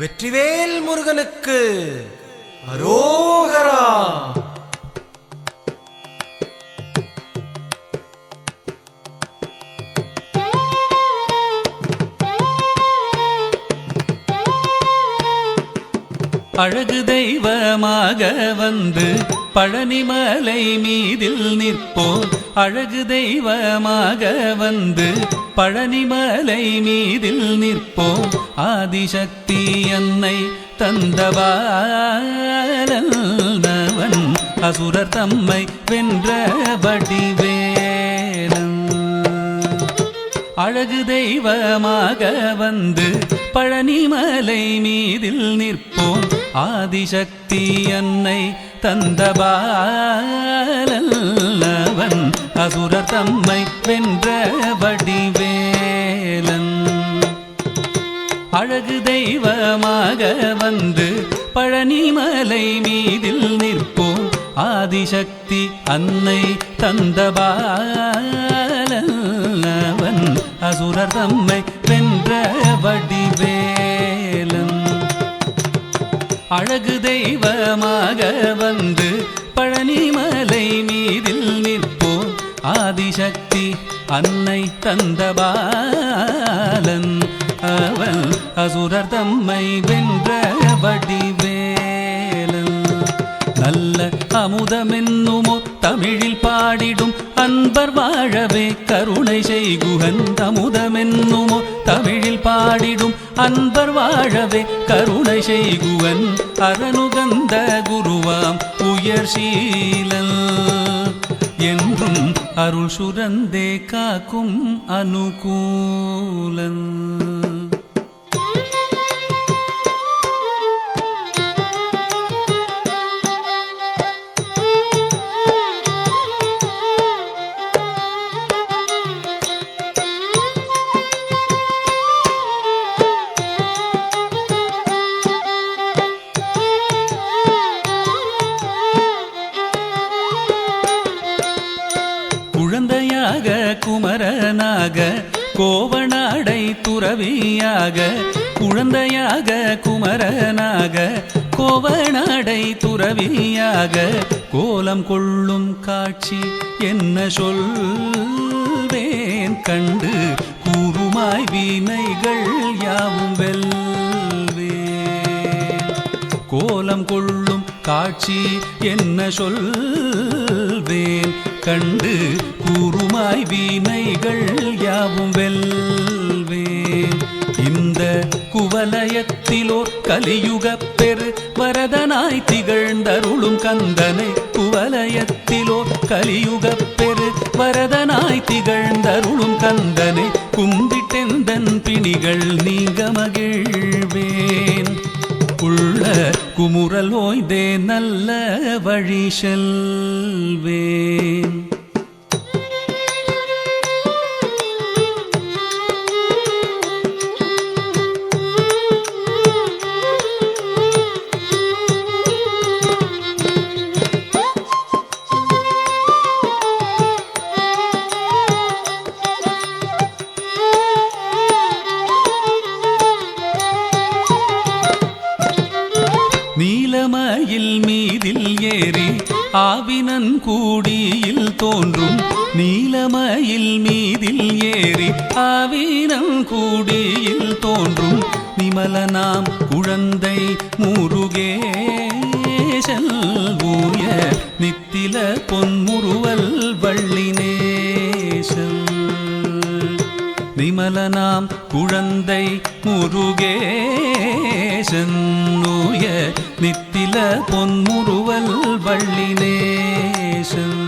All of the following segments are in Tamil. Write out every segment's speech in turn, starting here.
வெற்றிவேல் முருகனுக்கு அரோகரா. அழகு தெய்வமாக வந்து பழனிமலை மீதில் நிற்போம். அழகு தெய்வமாக வந்து பழனிமலை மீதில் நிற்போம். ஆதிசக்தி அன்னை தந்தவாளன் அசுரர் தம்மை வென்ற வடிவேலன். அழகு தெய்வமாக வந்து பழனிமலை மீதில் நிற்போம். ஆதிசக்தி அன்னை தந்தபாலன் அசுரர் தம்மை வென்ற வடிவேலன். அழகு தெய்வமாக வந்து பழனிமலை மீதில் நிற்போம். ஆதிசக்தி அன்னை தந்தபாலன் அசுரர் தம்மை வென்ற வடிவேலன். அழகு தெய்வமாக வந்து பழனிமலை மீதில் நிற்போம். ஆதிசக்தி அன்னை தந்தபாலன் அவன் அசுரர் தம்மை வென்ற வடிவேலன். நல்ல அமுதமென்னுமோ தமிழில் பாடிடும் அன்பர் வாழவே கருணை செய்குகன். அமுதமென்னுமோ தமிழில் பாடிடும் அன்பர் வாழவே கருணை செய்குவன். அரணுகந்த குருவாம் உயர் சீலன் என்றும் அருள் சுரந்தே காக்கும் அனுகூலன். குழந்தையாக குமரனாக கோவணாடை துறவியாக. குழந்தையாக குமரனாக கோவணாடை துறவியாக கோலம் கொள்ளும் காட்சி என்ன சொல்வேன். கண்டு கூறுமாய் வினைகள் யாவும் வெல்வேன். கோலம் கொள்ளும் காட்சி என்ன சொல்வேன். கண்டு கூறுமாய் வினைகள் யாவும் வெல்வேன். இந்த குவலயத்திலோர் கலியுகப் பெரு வரதனாய் திகழ்ந்தருளும் கந்தனை. குவலயத்திலோர் கலியுகப் பெரு வரதனாய் திகழ்ந்தருளும் கந்தனை கும்பிட்டெந்தன் பிணிகள் நீங்க மகிழ்வேன். உள்ள குமுறல் ஓய்ந்தே நல்ல வழி செல்வேன். நீலமயில் மீதில் ஏறி ஆவினன் கூடியில் தோன்றும். நீலமயில் மீதில் ஏறி ஆவினன் கூடியில் தோன்றும். நிமலனாம் குழந்தை முருகேசன் ஊய நித்தில பொன்முருவல் வள்ளினேசன். நிமலனாம் குழந்தை முருகேசன் ஊய நித்தில பொன்முருவல் வள்ளினேசன்.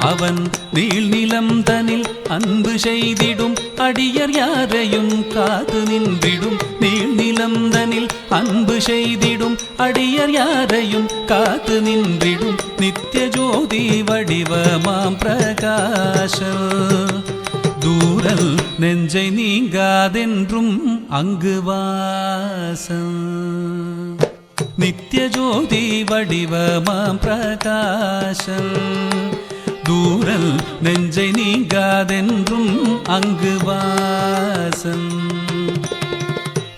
அவன் நீள்நிலம் தனில் அன்பு செய்திடும் அடியர் யாரையும் காத்து நின்றிடும். நீள்நிலம் தனில் அன்பு செய்திடும் அடியர் யாரையும் காத்து நின்றிடும். நித்திய ஜோதி வடிவமாம் பிரகாசம் தூரல் நெஞ்சை நீங்காதென்றும் அங்கு வாசம். நித்திய ஜோதி வடிவமாம் பிரகாசம் தூரல் நெஞ்சை நீங்காதென்றும் அங்கு வாசம்.